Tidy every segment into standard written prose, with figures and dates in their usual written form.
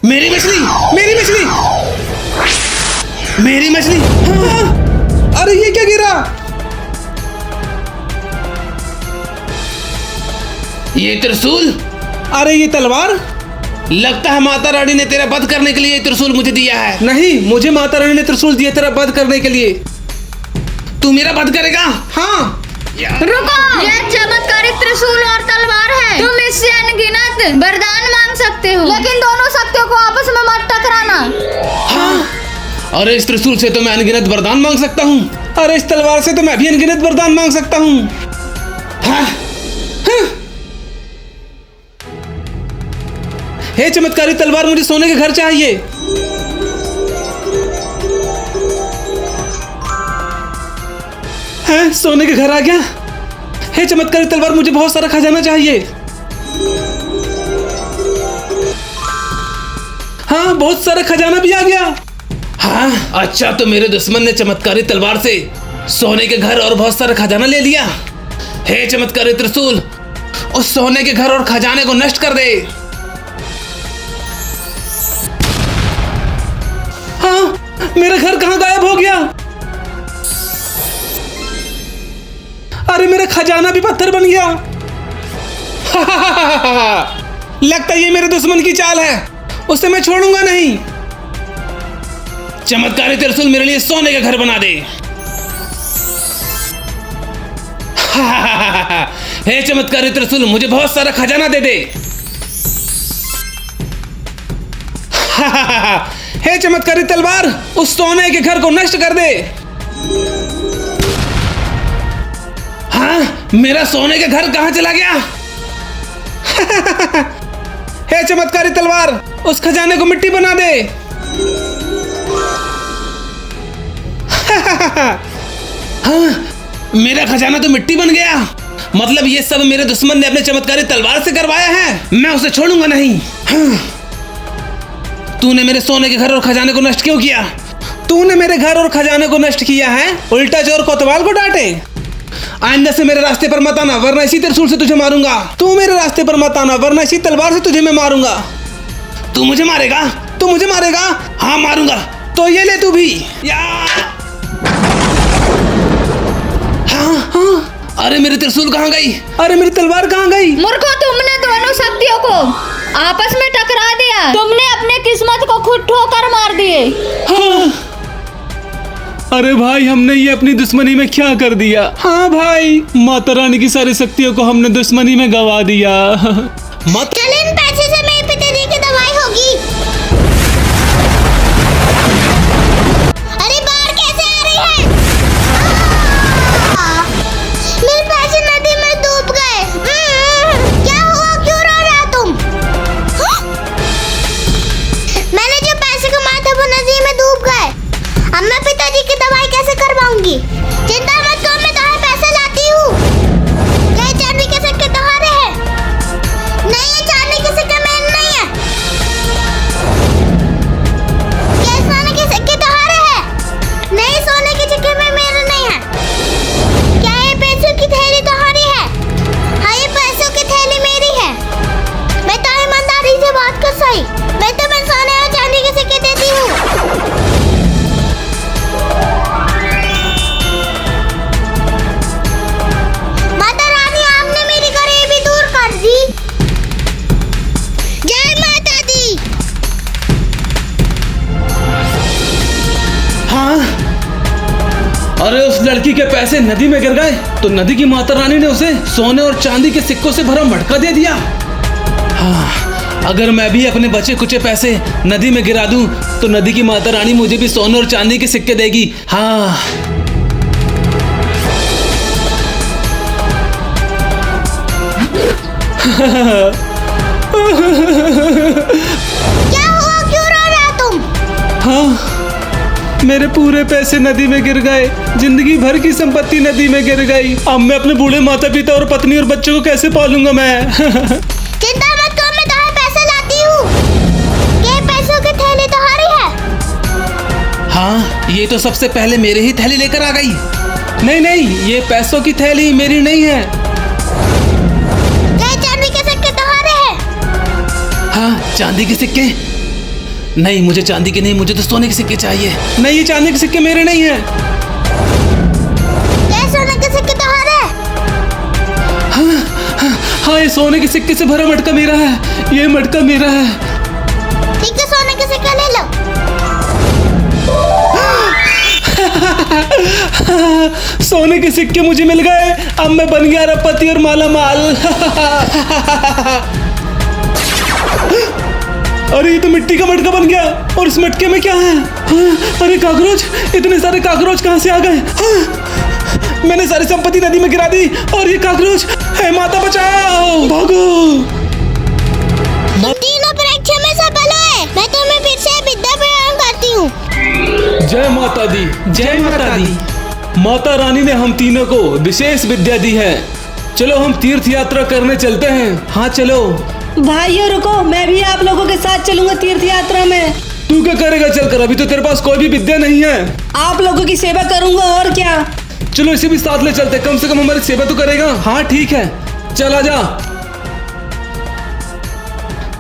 मेरी मछली, मेरी मछली, मेरी मछली। हाँ, अरे ये क्या गिरा? ये त्रिशूल। अरे ये तलवार। लगता है माता रानी ने तेरा वध करने के लिए ये त्रिशूल मुझे दिया है। नहीं, मुझे माता रानी ने त्रिशूल दिया तेरा वध करने के लिए। तू मेरा वध करेगा? हाँ। रुको, ये चमत्कारी त्रिशूल और तलवार है। तुम इससे अनगिनत वरदान मांग सकते हो, लेकिन दोनों शक्तियों को आपस में मत टकराना। हाँ, अरे इस त्रिशूल से तो मैं अनगिनत वरदान मांग सकता हूँ। अरे इस तलवार से तो मैं भी अनगिनत वरदान मांग सकता हूँ। हाँ, हाँ। हे चमत्कारी तलवार, मुझे सोने के घर चाहिए। हैं, सोने के घर आ गया। हे चमत्कारी तलवार, मुझे बहुत सारा खजाना चाहिए। हाँ, बहुत सारा खजाना भी आ गया। हाँ, अच्छा तो मेरे दुश्मन ने चमत्कारी तलवार से सोने के घर और बहुत सारा खजाना ले लिया। हे चमत्कारी त्रिशूल, उस सोने के घर और खजाने को नष्ट कर दे। हाँ, मेरा घर कहाँ गायब हो गया? अरे मेरा खजाना भी पत्थर बन गया। लगता है ये मेरे दुश्मन की चाल है, उसे मैं छोड़ूंगा नहीं। चमत्कारी त्रिशूल मेरे लिए सोने का घर बना दे। हे चमत्कारी त्रिशूल, मुझे बहुत सारा खजाना दे दे। हे चमत्कारी तलवार, उस सोने के घर को नष्ट कर दे। हाँ, मेरा सोने का घर कहां चला गया? हे चमत्कारी तलवार, उस खजाने को मिट्टी बना दे। हाँ, मेरा खजाना तो मिट्टी बन गया। मतलब ये सब मेरे दुश्मन ने अपने चमत्कारी तलवार से करवाया है। मैं उसे छोड़ूंगा नहीं। हाँ, तूने मेरे सोने के घर और खजाने को नष्ट क्यों किया? तूने मेरे घर और खजाने को नष्ट किया है, उल्टा चोर कोतवाल को डांटे। आइंदा से मेरे रास्ते पर मत आना, वरना इसी त्रिशूल से तुझे मारूंगा। तू मेरे रास्ते पर मत आना, वरना इसी तलवार से तुझे मैं मारूंगा। तू मुझे मारेगा? तू मुझे मारेगा? हाँ, मारूंगा। तो ये ले तू भी। हाँ, हाँ। अरे मेरी त्रिशूल कहाँ गई? अरे मेरी तलवार कहाँ गई? मूर्खो, तुमने दोनों शक्तियों को आपस में टकरा दिया। तुमने अपने किस्मत को खुद ठोकर मार दिए। हाँ। अरे भाई, हमने ये अपनी दुश्मनी में क्या कर दिया? हाँ भाई, माता रानी की सारी शक्तियों को हमने दुश्मनी में गवा दिया। मत चल, इन पैसे से मेरे पिताजी की दवाई होगी। अरे बाहर कैसे आ रही है? मेरे पैसे नदी में डूब गए। क्या हुआ? क्यों रो रहा तुम? मैंने जो पैसे कमाए थे वो नदी में डूब गए। अब मैं पिताजी की दवाई कैसे करवाऊंगी? चिंता मत करो, मैं तुम्हें पैसे लाती हूँ। ये चांदी के सिक्के तुम्हारे हैं? नहीं, ये चांदी के सिक्के मेरे नहीं है। ये सोने के सिक्के तुम्हारे हैं? नहीं, सोने के सिक्के में मेरे नहीं है। क्या ये पैसों की थैली तुम्हारी है? हाँ, ये पैसों की थैली मेरी है। मैं तो ईमानदारी से बात कर सही। मैं तुम्हें सोने और चांदी के सिक्के देती हूँ। अरे उस लड़की के पैसे नदी में गिर गए तो नदी की माता रानी ने उसे सोने और चांदी के सिक्कों से भरा मटका दे दिया। हाँ, अगर मैं भी अपने बचे कुचे पैसे नदी में गिरा दूं तो नदी की माता रानी मुझे भी सोने और चांदी के सिक्के देगी। हाँ। क्या हुआ? क्यों रो रहा तुम? हाँ, मेरे पूरे पैसे नदी में गिर गए। जिंदगी भर की संपत्ति नदी में गिर गई। अब मैं अपने बूढ़े माता पिता और पत्नी और बच्चों को कैसे पालूंगा मैं? चिंता मत करो, मैं तुम्हें पैसे लाती हूँ। ये पैसों की थैली तुम्हारी है? हाँ, ये तो सबसे पहले मेरे ही थैली लेकर आ गई। नहीं नहीं, ये पैसों की थैली मेरी नहीं है। ये चांदी के सिक्के तुम्हारे हैं? हाँ, चांदी के सिक्के। नहीं, मुझे चांदी के नहीं, मुझे तो सोने के सिक्के चाहिए। नहीं, ये चांदी के सिक्के मेरे नहीं हैं। क्या सोने के सिक्के तुम्हारे? हाँ, ये सोने के सिक्के से भरा मटका मेरा है। ये मटका मेरा है। ठीक है, सोने के सिक्के ले लो। सोने के सिक्के मुझे मिल गए। अब मैं बन गया अरबपति और माला माल। अरे ये तो मिट्टी का मटका बन गया। और इस मटके में क्या है? अरे काकरोच, इतने सारे काकरोच कहाँ से आ गए? मैंने सारी संपत्ति नदी में गिरा दी और ये काकरोच। हे माता बचाओ, भागो। तीनों परीक्षा में सफल हुए। मैं तुम्हें फिर से विद्या प्रदान करती हूँ। जय माता दी, जय माता दी। माता रानी ने हम तीनों को विशेष विद्या दी है। चलो हम तीर्थ यात्रा करने चलते हैं। हाँ चलो। भाइयों रुको, मैं भी आप लोगों के साथ चलूंगा तीर्थ यात्रा में। तू क्या करेगा चलकर? अभी तो तेरे पास कोई भी विद्या नहीं है। आप लोगों की सेवा करूंगा और क्या। चलो इसे भी साथ ले चलते, कम से कम हमारी सेवा तो करेगा। हाँ ठीक है, चल आजा।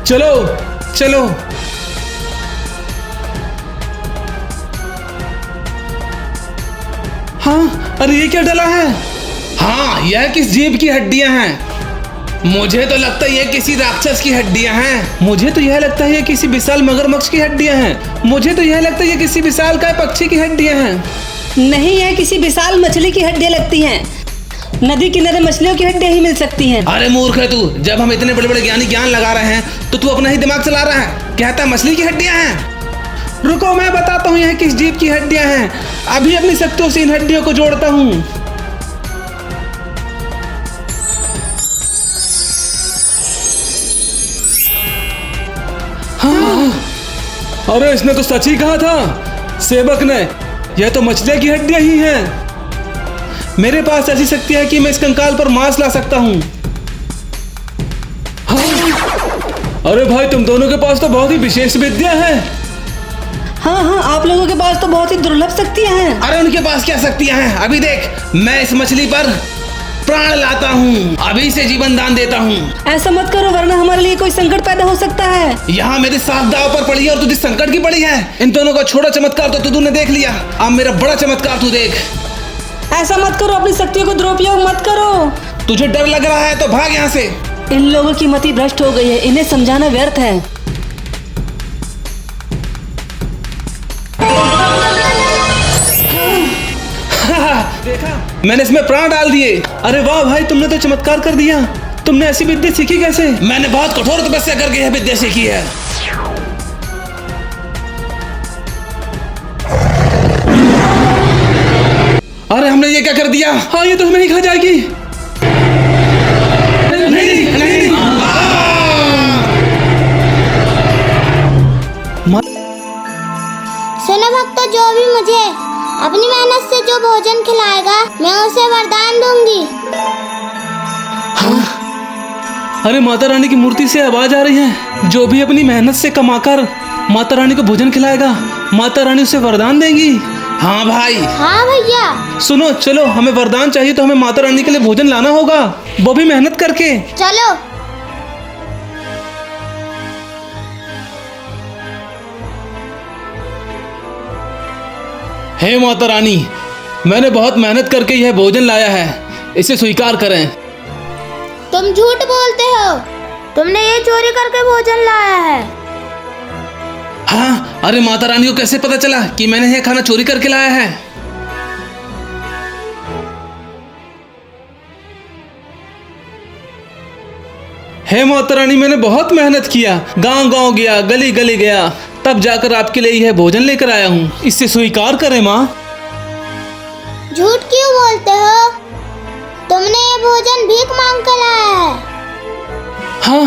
चलो चलो। हाँ, अरे ये क्या डला है? हाँ, यह किस जीव की हड्डियां हैं? मुझे तो लगता है ये किसी राक्षस की हड्डियां हैं। मुझे तो यह लगता है ये किसी विशाल मगरमच्छ की हड्डियां हैं। मुझे तो यह लगता है ये किसी विशालकाय पक्षी की हड्डियां हैं। नहीं, है किसी विशाल मछली की हड्डियां लगती हैं। नदी किनारे मछलियों की हड्डियां ही मिल सकती हैं। अरे मूर्ख है तू। जब हम इतने बड़े बड़े ज्ञानी ज्ञान लगा रहे हैं तो तू अपना ही दिमाग चला रहा है। कहता मछली की हड्डियां हैं। रुको, मैं बताता हूँ यह किस जीव की हड्डियां हैं। अभी अपनी शक्तियों से इन हड्डियों को जोड़ता हूँ। हाँ, अरे इसने तो सच ही कहा था सेवक ने। यह तो मछलियों की हड्डियां ही हैं। मेरे पास ऐसी शक्ति है कि मैं इस कंकाल पर मांस ला सकता हूँ। हाँ। अरे भाई, तुम दोनों के पास तो बहुत ही विशेष विद्या है। हाँ हाँ, आप लोगों के पास तो बहुत ही दुर्लभ शक्तियां हैं। अरे उनके पास क्या शक्तियां हैं? अभी देख, मैं इस मछली पर प्राण लाता हूँ। अभी से जीवन दान देता हूँ। ऐसा मत करो, वरना हमारे लिए कोई संकट पैदा हो सकता है। यहाँ मेरे साथ दाव पर पड़ी है और तुझे संकट की पड़ी है। इन दोनों का छोटा चमत्कार तो तूने देख लिया। अब मेरा बड़ा चमत्कार तू देख। ऐसा मत करो, अपनी शक्तियों को दुरुपयोग मत करो। तुझे डर लग रहा है तो भाग यहाँ से। इन लोगों की मति भ्रष्ट हो गई है, इन्हें समझाना व्यर्थ है। देखा, मैंने इसमें प्राण डाल दिए। अरे वाह भाई, तुमने तो चमत्कार कर दिया। तुमने ऐसी विद्या सीखी कैसे? मैंने बहुत कठोर तपस्या करके यह विद्या सीखी है। अरे हमने ये क्या कर दिया? हाँ, ये तो हमें ही खा जाएगी। नहीं नहीं, नहीं। सुनो भक्तों, जो भी मुझे अपनी मेहनत से जो भोजन खिलाएगा मैं उसे वरदान दूंगी। हाँ? अरे माता रानी की मूर्ति से आवाज आ रही है। जो भी अपनी मेहनत से कमाकर माता रानी को भोजन खिलाएगा, माता रानी उसे वरदान देंगी। हाँ भाई। हाँ भैया। सुनो, चलो, हमें वरदान चाहिए तो हमें माता रानी के लिए भोजन लाना होगा, वो भी मेहनत करके। चलो। हे माता रानी, मैंने बहुत मेहनत करके यह भोजन लाया है, इसे स्वीकार करें। तुम झूठ बोलते हो। तुमने ये चोरी करके भोजन लाया है। हाँ, अरे माता रानी को कैसे पता चला कि मैंने यह खाना चोरी करके लाया है? हे माता रानी, मैंने बहुत मेहनत किया, गांव गांव गया, गली गली गया, तब जाकर आपके लिए यह भोजन लेकर आया हूँ, इसे स्वीकार करें माँ। झूठ क्यों बोलते हो? तुमने ये भोजन भीख मांग कर लाया है। हाँ।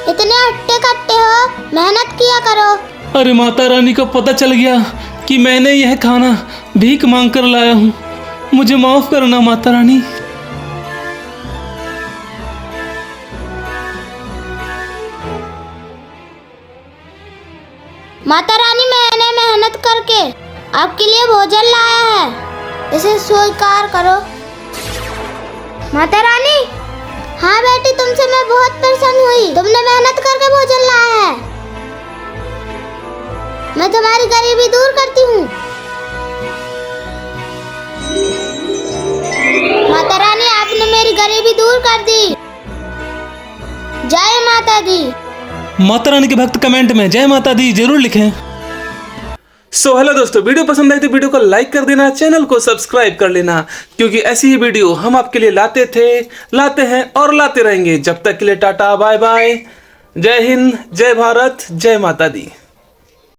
इतने हट्टे कट्टे हो, मेहनत किया करो। अरे माता रानी को पता चल गया कि मैंने यह खाना भीख मांग कर लाया हूँ, मुझे माफ करना माता रानी। माता रानी, मैंने मेहनत करके आपके लिए भोजन लाया है, इसे स्वीकार करो। माता रानी। हाँ बेटी, तुमसे मैं बहुत प्रसन्न हुई। तुमने मेहनत करके भोजन लाया है। तुम्हारी गरीबी दूर करती हूँ। माता रानी, आपने मेरी गरीबी दूर कर दी। जय माता दी। माता रानी के भक्त कमेंट में जय माता दी जरूर लिखें। सो हेलो दोस्तों, वीडियो पसंद आई तो वीडियो को लाइक कर देना, चैनल को सब्सक्राइब कर लेना, क्योंकि ऐसी ही वीडियो हम आपके लिए लाते हैं और लाते रहेंगे। जब तक के लिए टाटा बाय बाय, जय हिंद, जय भारत, जय माता दी।